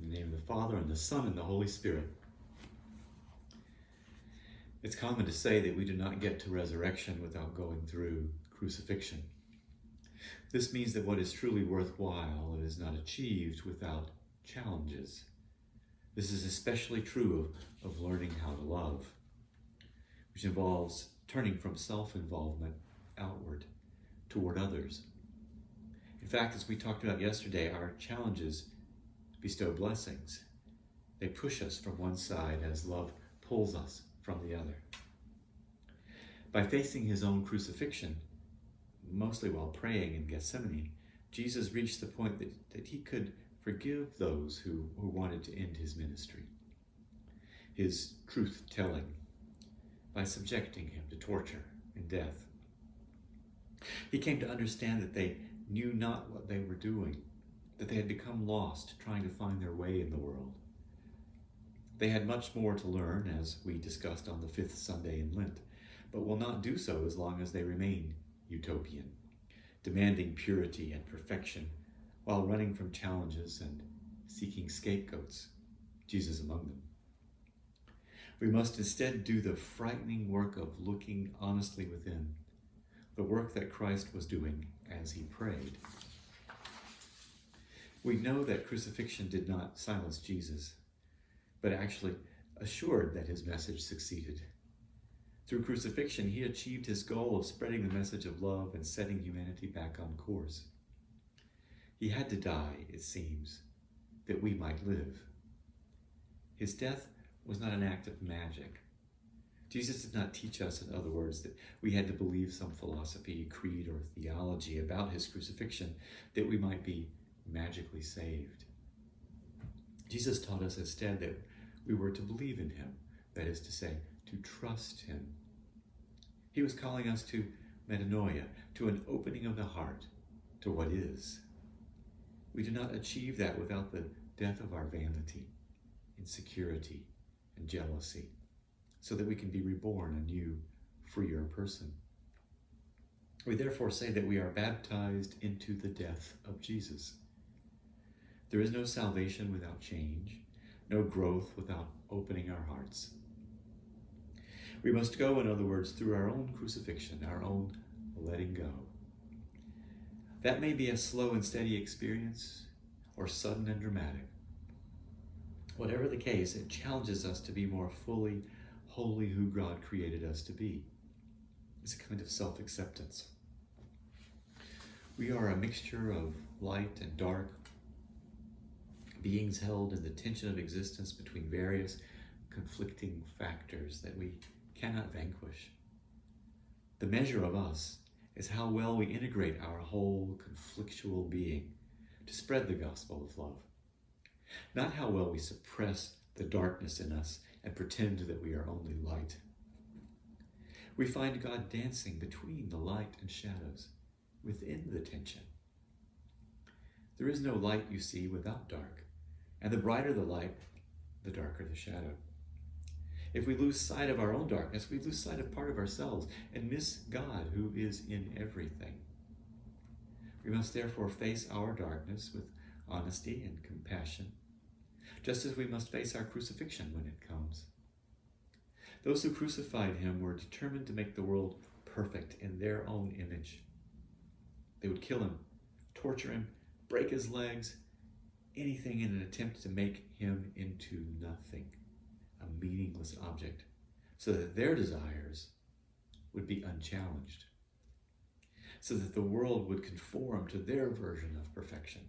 In the name of the Father, and the Son, and the Holy Spirit. It's common to say that we do not get to resurrection without going through crucifixion. This means that what is truly worthwhile is not achieved without challenges. This is especially true of learning how to love, which involves turning from self-involvement outward toward others. In fact, as we talked about yesterday, our challenges bestow blessings. They push us from one side as love pulls us from the other. By facing his own crucifixion, mostly while praying in Gethsemane, Jesus reached the point that he could forgive those who wanted to end his ministry, his truth-telling, by subjecting him to torture and death. He came to understand that they knew not what they were doing, that they had become lost trying to find their way in the world. They had much more to learn, as we discussed on the fifth Sunday in Lent, but will not do so as long as they remain utopian, demanding purity and perfection while running from challenges and seeking scapegoats, Jesus among them. We must instead do the frightening work of looking honestly within, the work that Christ was doing as he prayed. We know that crucifixion did not silence Jesus, but actually assured that his message succeeded. Through crucifixion, he achieved his goal of spreading the message of love and setting humanity back on course. He had to die, it seems, that we might live. His death was not an act of magic. Jesus did not teach us, in other words, that we had to believe some philosophy, creed, or theology about his crucifixion that we might be magically saved. Jesus taught us instead that we were to believe in him, that is to say, to trust him. He was calling us to metanoia, to an opening of the heart to what is. We do not achieve that without the death of our vanity, insecurity, and jealousy, so that we can be reborn a new, freer person. We therefore say that we are baptized into the death of Jesus. There is no salvation without change, no growth without opening our hearts. We must go, in other words, through our own crucifixion, our own letting go. That may be a slow and steady experience, or sudden and dramatic. Whatever the case, it challenges us to be more fully wholly who God created us to be. It's a kind of self-acceptance. We are a mixture of light and dark, beings held in the tension of existence between various conflicting factors that we cannot vanquish. The measure of us is how well we integrate our whole conflictual being to spread the gospel of love, not how well we suppress the darkness in us and pretend that we are only light. We find God dancing between the light and shadows, within the tension. There is no light, you see, without dark, and the brighter the light, the darker the shadow. If we lose sight of our own darkness, we lose sight of part of ourselves and miss God, who is in everything. We must therefore face our darkness with honesty and compassion, just as we must face our crucifixion when it comes. Those who crucified him were determined to make the world perfect in their own image. They would kill him, torture him, break his legs, anything in an attempt to make him into nothing, a meaningless object, so that their desires would be unchallenged, so that the world would conform to their version of perfection.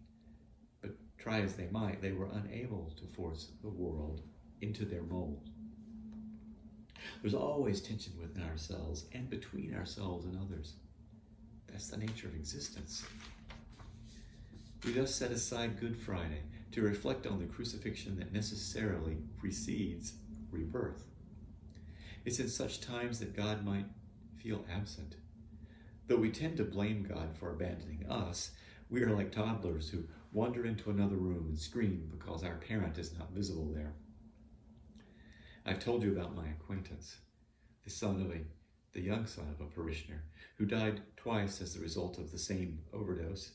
But try as they might, they were unable to force the world into their mold. There's always tension within ourselves and between ourselves and others. That's the nature of existence. We thus set aside Good Friday to reflect on the crucifixion that necessarily precedes rebirth. It's in such times that God might feel absent. Though we tend to blame God for abandoning us, we are like toddlers who wander into another room and scream because our parent is not visible there. I've told you about my acquaintance, the young son of a parishioner, who died twice as the result of the same overdose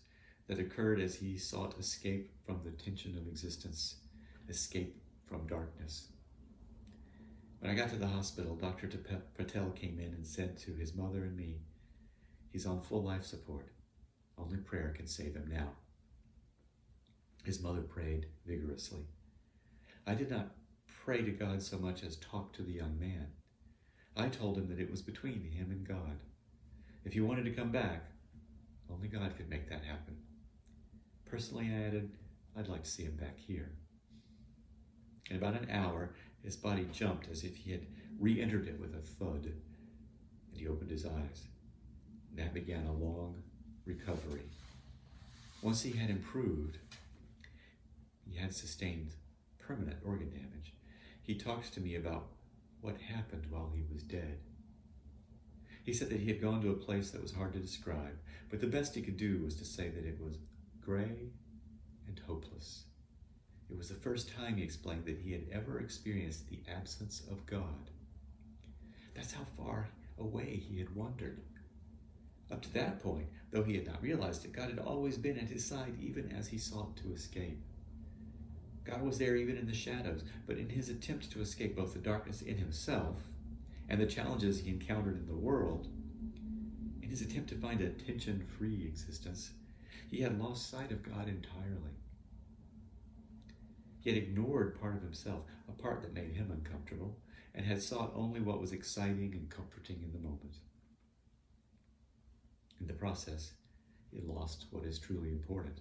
that occurred as he sought escape from the tension of existence escape from darkness. When I got to the hospital, Dr. Patel came in and said to his mother and me, "He's on full life support. Only prayer can save him now." His mother prayed vigorously. I did not pray to God so much as talk to the young man. I told him that it was between him and God. If he wanted to come back, only God could make that happen. Personally, I added, I'd like to see him back here. In about an hour, his body jumped as if he had re-entered it with a thud, and he opened his eyes. And that began a long recovery. Once he had improved, he had sustained permanent organ damage. He talked to me about what happened while he was dead. He said that he had gone to a place that was hard to describe, but the best he could do was to say that it was gray and hopeless. It was the first time, he explained, that he had ever experienced the absence of God. That's how far away he had wandered. Up to that point, though he had not realized it, God had always been at his side even as he sought to escape. God was there even in the shadows, but in his attempt to escape both the darkness in himself and the challenges he encountered in the world, in his attempt to find a tension-free existence, he had lost sight of God entirely. He had ignored part of himself, a part that made him uncomfortable, and had sought only what was exciting and comforting in the moment. In the process, he had lost what is truly important.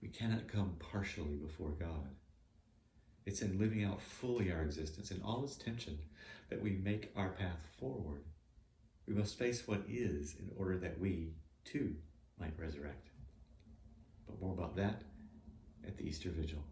We cannot come partially before God. It's in living out fully our existence in all its tension that we make our path forward. We must face what is in order that we, too, might resurrect. But more about that at the Easter Vigil.